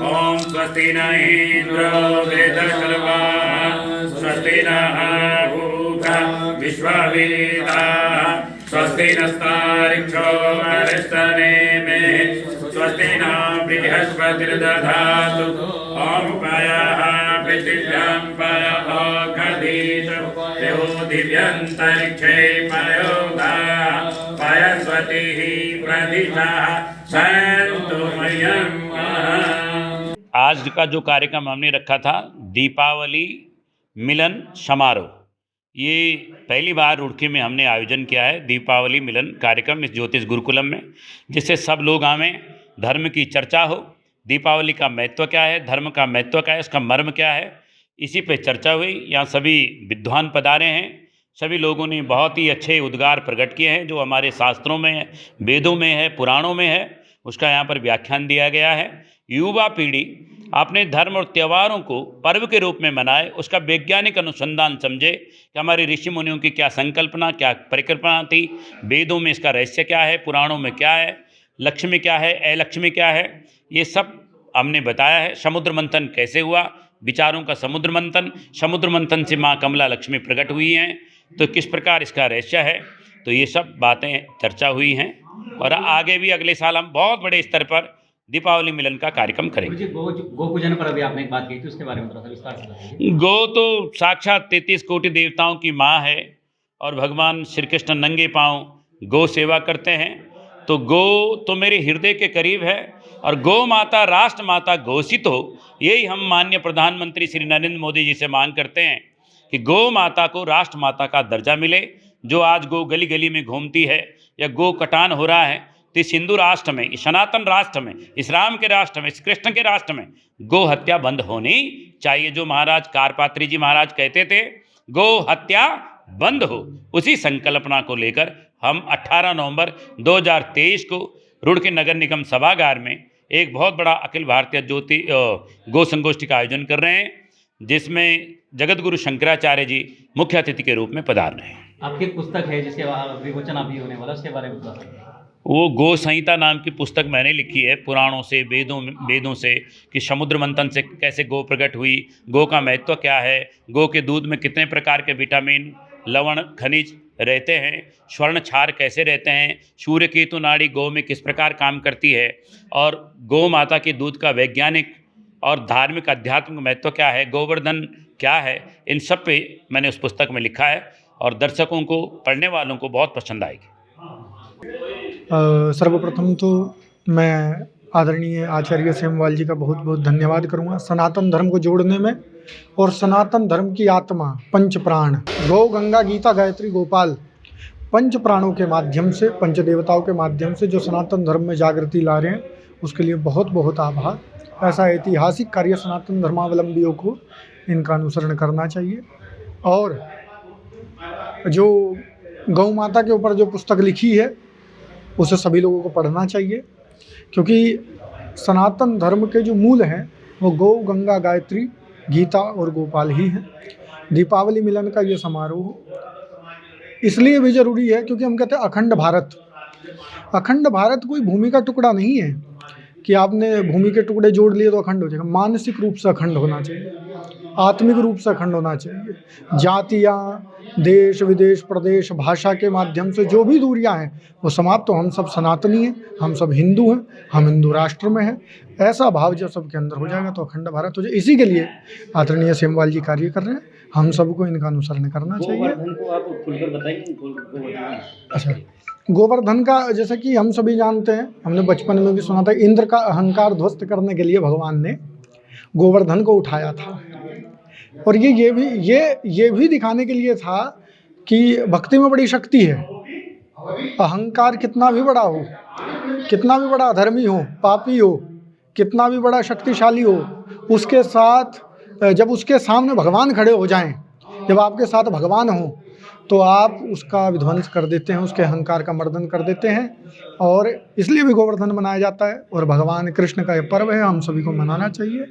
ओम स्वस्ति न इंद्रो वेदशर्वा स्वस्ति नः पूषा विश्ववेदाः स्वस्ति नस्तारिक्षो अरिष्टनेमे स्वस्ति न बृहस्पतिर्दधातु ओम पयः पृथिव्यां पयः खदीश यो दिव्यन्तरिक्षे पयोगाः पयस्वतिः प्रदिशः सन्तु मह्यम्। आज का जो कार्यक्रम हमने रखा था दीपावली मिलन समारोह, ये पहली बार रुड़की में हमने आयोजन किया है दीपावली मिलन कार्यक्रम इस ज्योतिष गुरुकुलम में, जिससे सब लोग आवें, धर्म की चर्चा हो, दीपावली का महत्व क्या है, धर्म का महत्व क्या है, इसका मर्म क्या है, इसी पे चर्चा हुई। यहाँ सभी विद्वान पधारे हैं, सभी लोगों ने बहुत ही अच्छे उद्गार प्रकट किए हैं जो हमारे शास्त्रों में है, वेदों में है, पुराणों में है, उसका यहाँ पर व्याख्यान दिया गया है। युवा पीढ़ी अपने धर्म और त्योहारों को पर्व के रूप में मनाए, उसका वैज्ञानिक अनुसंधान समझे कि हमारे ऋषि मुनियों की क्या संकल्पना, क्या परिकल्पना थी, वेदों में इसका रहस्य क्या है, पुराणों में क्या है, लक्ष्मी क्या है, अलक्ष्मी क्या है, ये सब हमने बताया है। समुद्र मंथन कैसे हुआ, विचारों का समुद्र मंथन से माँ कमला लक्ष्मी प्रकट हुई हैं, तो किस प्रकार इसका रहस्य है, तो ये सब बातें चर्चा हुई हैं। और आगे भी अगले साल हम बहुत बड़े स्तर पर दीपावली मिलन का कार्यक्रम करेंगे। गो पूजन पर अभी आपने एक बात कही थी, उसके बारे में थोड़ा सा विस्तार से बताइए। गौ तो साक्षात 33 कोटि देवताओं की माँ है और भगवान श्री कृष्ण नंगे पांव गौ सेवा करते हैं, तो गौ तो मेरे हृदय के करीब है और गौ माता राष्ट्र माता घोषित हो, यही हम माननीय प्रधानमंत्री श्री नरेंद्र मोदी जी से मांग करते हैं कि गौ माता को राष्ट्र माता का दर्जा मिले। जो आज गौ गली गली में घूमती है या गौ कटान हो रहा है, तो इस हिंदू राष्ट्र में, इस सनातन राष्ट्र में, इस राम के राष्ट्र में, इस कृष्ण के राष्ट्र में गौ हत्या बंद होनी चाहिए। जो महाराज कारपात्री जी महाराज कहते थे गौ हत्या बंद हो, उसी संकल्पना को लेकर हम 18 नवंबर 2023 को रुड़की नगर निगम सभागार में एक बहुत बड़ा अखिल भारतीय ज्योति गौ संगोष्ठी का आयोजन कर रहे हैं, जिसमें जगत गुरु शंकराचार्य जी मुख्य अतिथि के रूप में पधार रहे हैं। आपकी पुस्तक है जिसके विमोचन अभी होने वाला, उसके बारे में बता सकते हैं? वो गौ संहिता नाम की पुस्तक मैंने लिखी है, पुराणों से वेदों से कि समुद्र मंथन से कैसे गौ प्रकट हुई, गौ का महत्व क्या है, गौ के दूध में कितने प्रकार के विटामिन, लवण, खनिज रहते हैं, स्वर्ण क्षार कैसे रहते हैं, सूर्य केतु नाड़ी गौ में किस प्रकार काम करती है, और गौ माता के दूध का वैज्ञानिक और धार्मिक आध्यात्मिक महत्व क्या है, गोवर्धन क्या है, इन सब पे मैंने उस पुस्तक में लिखा है और दर्शकों को, पढ़ने वालों को बहुत पसंद आएगी। सर्वप्रथम तो मैं आदरणीय आचार्य सेमवाल जी का बहुत बहुत धन्यवाद करूंगा सनातन धर्म को जोड़ने में, और सनातन धर्म की आत्मा पंच प्राण गौ, गंगा, गीता, गायत्री, गोपाल, पंच प्राणों के माध्यम से, पंच देवताओं के माध्यम से जो सनातन धर्म में जागृति ला रहे हैं, उसके लिए बहुत बहुत आभार। ऐसा ऐतिहासिक कार्य सनातन धर्मावलंबियों को इनका अनुसरण करना चाहिए। और जो गौ माता के ऊपर जो पुस्तक लिखी है उसे सभी लोगों को पढ़ना चाहिए, क्योंकि सनातन धर्म के जो मूल हैं वो गौ, गंगा, गायत्री, गीता और गोपाल ही हैं। दीपावली मिलन का ये समारोह इसलिए भी ज़रूरी है क्योंकि हम कहते हैं अखंड भारत कोई भूमि का टुकड़ा नहीं है कि आपने भूमि के टुकड़े जोड़ लिए तो अखंड हो जाएगा। मानसिक रूप से अखंड होना चाहिए, आत्मिक रूप से अखंड होना चाहिए। जातियाँ, देश विदेश, प्रदेश, भाषा के माध्यम से जो भी दूरियां हैं वो समाप्त। तो हम सब सनातनी हैं, हम सब हिंदू हैं, हम हिंदू राष्ट्र में हैं। ऐसा भाव जब सबके अंदर हो जाएगा तो अखंड भारत हो जाए। इसी के लिए आदरणीय सेमवाल जी कार्य कर रहे हैं, हम सबको इनका अनुसरण करना चाहिए। गोवर्धन को आप खुलकर बताइए। अच्छा, गोवर्धन का जैसा कि हम सभी जानते हैं, हमने बचपन में भी सुना था, इंद्र का अहंकार ध्वस्त करने के लिए भगवान ने गोवर्धन को उठाया था। और ये भी दिखाने के लिए था कि भक्ति में बड़ी शक्ति है। अहंकार कितना भी बड़ा हो, कितना भी बड़ा अधर्मी हो, पापी हो, कितना भी बड़ा शक्तिशाली हो, उसके साथ जब उसके सामने भगवान खड़े हो जाएं, जब आपके साथ भगवान हो, तो आप उसका विध्वंस कर देते हैं, उसके अहंकार का मर्दन कर देते हैं। और इसलिए भी गोवर्धन मनाया जाता है और भगवान कृष्ण का ये पर्व है, हम सभी को मनाना चाहिए।